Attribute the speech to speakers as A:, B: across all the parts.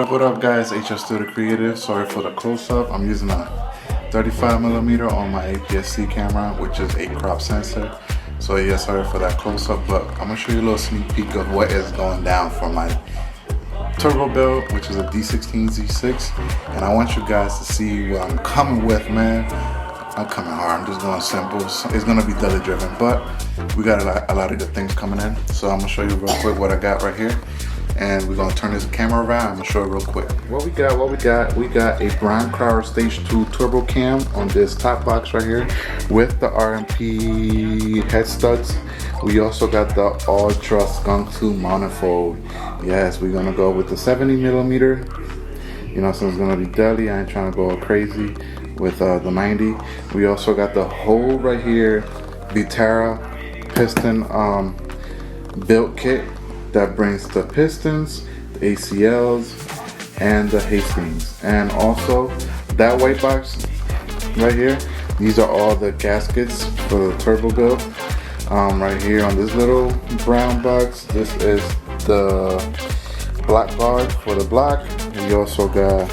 A: What up guys, HS Studio Creative. Sorry for the close-up. I'm using a 35mm on my APS-C camera, which is a crop sensor. So yeah, sorry for that close-up, but I'm gonna show you a little sneak peek of what is going down for my turbo build, which is a D16 Z6. And I want you guys to see what I'm coming with, man. I'm coming hard, I'm just going simple. It's gonna be deli driven, but we got a lot of good things coming in. So I'm gonna show you real quick what I got right here. And we're gonna turn this camera around. I'm gonna show you real quick. What we got, we got a Brown Crowder Stage 2 turbo cam on this top box right here with the RMP head studs. We also got the Ultra Skunk 2 manifold. Yes, we're gonna go with the 70mm. You know, so it's gonna be deli. I ain't trying to go crazy with the 90. We also got the whole right here Vitara piston build kit that brings the pistons, the ACLs, and the Hastings. And also that white box right here, these are all the gaskets for the turbo build. Right here on this little brown box, this is the black guard for the block. We also got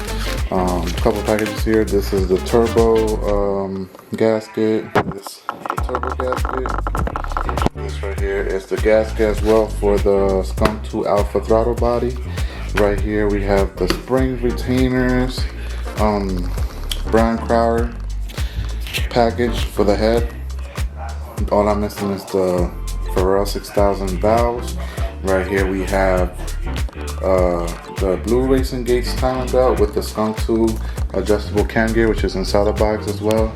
A: a couple packages here. This is the turbo gasket. This turbo gasket. This right here is the gasket as well for the Skunk 2 Alpha throttle body. Right here we have the spring retainers, Brown Crowder package for the head. All I'm missing is the Pharrell 6000 valves. Right here we have the Blue Racing Gates timing belt with the Skunk 2 adjustable cam gear, which is inside the box as well.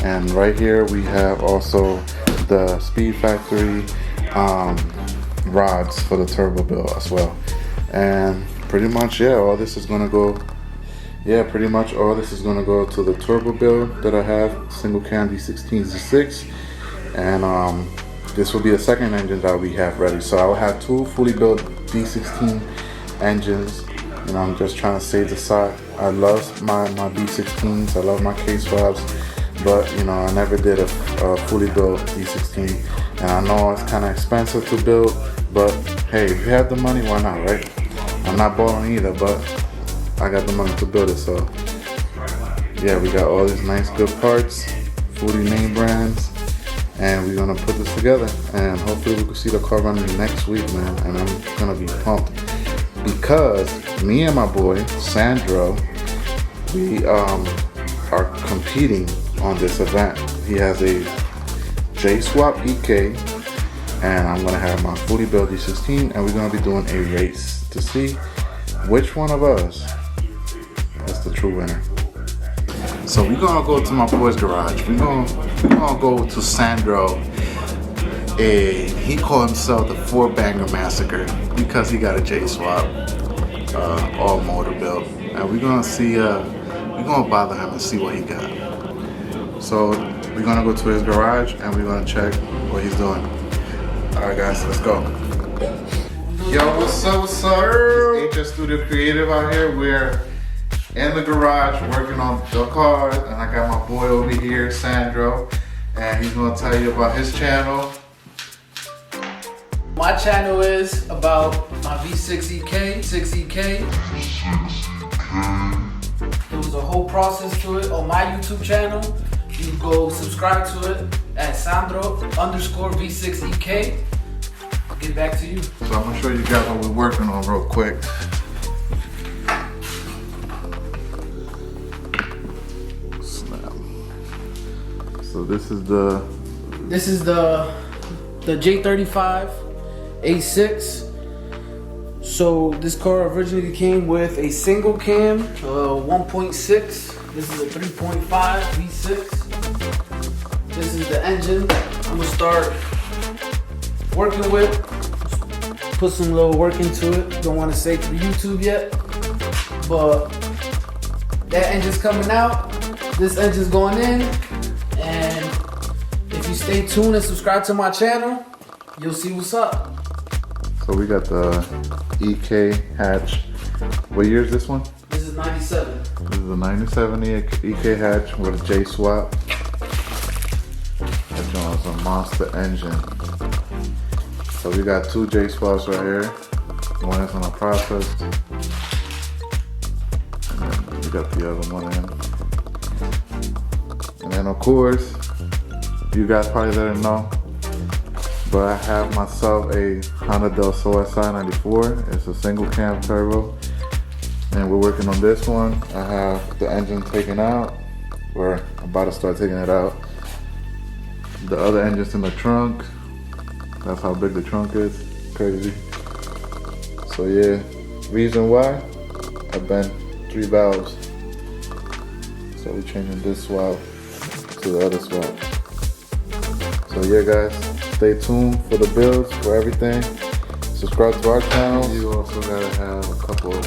A: And right here we have also the Speed Factory rods for the turbo build as well. And pretty much, yeah, all this is gonna go. Yeah, pretty much all this is gonna go to the turbo build that I have, single cam D16 Z6, and this will be the second engine that we have ready. So I will have two fully built D16 engines. You know, I'm just trying to save the side. I love my D16s. I love my K-swabs. But you know, I never did a fully built D16, and I know it's kind of expensive to build, but hey, if you have the money, why not, right? I'm not balling either, but I got the money to build it. So yeah, we got all these nice good parts, fully name brands, and we're gonna put this together, and hopefully we can see the car running next week, man. And I'm gonna be pumped because me and my boy Sandro, we are competing on this event. He has a J-Swap EK, and I'm gonna have my fully built D16, and we're gonna be doing a race to see which one of us is the true winner. So we're gonna go to my boy's garage. We're gonna go to Sandro. He called himself the 4-banger massacre because he got a J-Swap all motor built, and we're gonna see. We're gonna bother him and see what he got. So we're gonna go to his garage and we're gonna check what he's doing. All right, guys, let's go. Yo, what's up? What's up? It's HS Studio Creative out here. We're in the garage working on the cars, and I got my boy over here, Sandro, and he's gonna tell you about his channel.
B: My channel is about my V6 EK, 6EK. There was a whole process to it on my YouTube channel. You go subscribe to it at Sandro_V6EK. I'll get back to you.
A: So I'm gonna show you guys what we're working on real quick. Snap. So this is the
B: J35 A6. So this car originally came with a single cam, 1.6. This is a 3.5 V6. This is the engine I'm gonna start working with. Put some little work into it. Don't want to say for YouTube yet, but that engine's coming out. This engine's going in, and if you stay tuned and subscribe to my channel, you'll see what's up.
A: So we got the EK hatch. What year is this one?
B: This is 97.
A: This is a 97 EK hatch with a J-Swap. That joint is a monster engine. So we got two J-Swaps right here. One is in the process. we got the other one in. And then of course, you guys probably didn't know, but I have myself a Honda Del Sol SI94. It's a single cam turbo. And we're working on this one. I have the engine taken out. We're about to start taking it out. The other engine's in the trunk. That's how big the trunk is. Crazy. So yeah, reason why, I've been 3 valves. So we're changing this swap to the other swap. So yeah guys, stay tuned for the builds, for everything. Subscribe to our channel. You also gotta have a couple of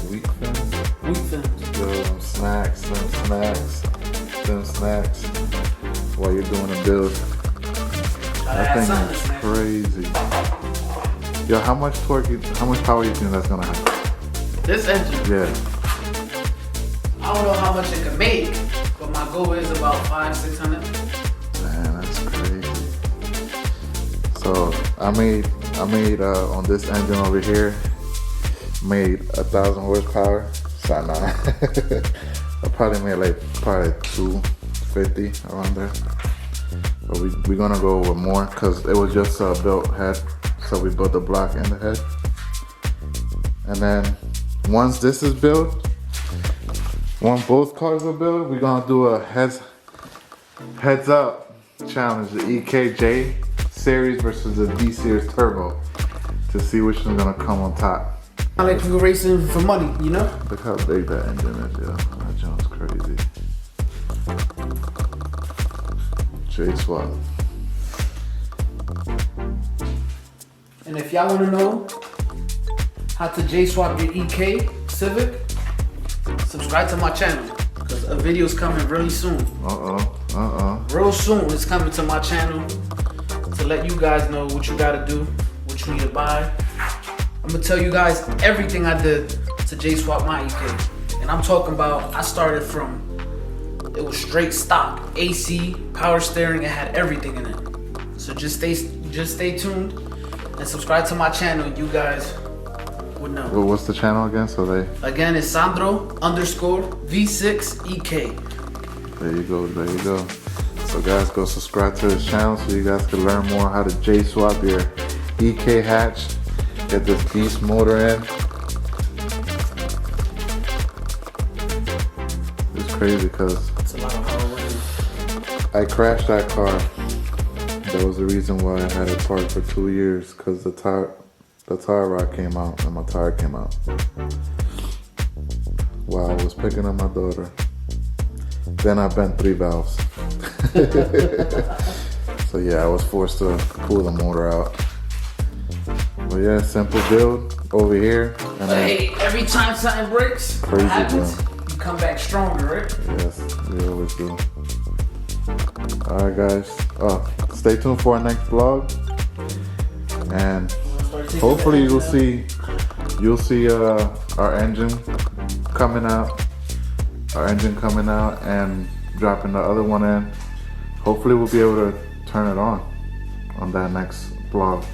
A: wheat fins.
B: Wheat fins.
A: Yo, them snacks while you're doing a build. That thing is crazy. Yo, how much power you think that's gonna have?
B: This engine?
A: Yeah.
B: I don't know how much it can make, but my goal is about 500-600.
A: Man, that's crazy. So I made on this engine over here, made 1,000 horsepower. So nah. I probably made like 250 around there. But we're gonna go with more because it was just a built head. So we built the block and the head. And then once this is built, once both cars are built, we're gonna do a heads up challenge, the EKJ series versus the D series turbo, to see which one's gonna come on top.
B: I like you racing for money, you know?
A: Look how big that engine is, yo. That jump's crazy. J-swap.
B: And if y'all wanna know how to J-swap your EK Civic, subscribe to my channel, because a video's coming really soon. Real soon, it's coming to my channel to let you guys know what you gotta do, what you need to buy. I'm gonna tell you guys everything I did to J-swap my EK. And I'm talking about, I started from, it was straight stock, AC, power steering, it had everything in it. So just stay tuned and subscribe to my channel, and you guys would know.
A: Well, what's the channel again?
B: Again, it's Sandro_V6EK.
A: There you go. So guys, go subscribe to his channel so you guys can learn more how to J-swap your EK hatch. Get this beast motor in. It's crazy because
B: it's a lot of hard work.
A: I crashed that car. That was the reason why I had it parked for 2 years, because the tire rod came out and my tire came out while I was picking up my daughter. Then I bent 3 valves. So yeah, I was forced to pull the motor out. But yeah, simple build over here. And
B: hey, every time something breaks,
A: crazy
B: happens,
A: build.
B: you come back stronger, right?
A: Yes, we always do. Alright guys, stay tuned for our next vlog. And hopefully you'll see our engine coming out. And dropping the other one in. Hopefully we'll be able to turn it on that next vlog.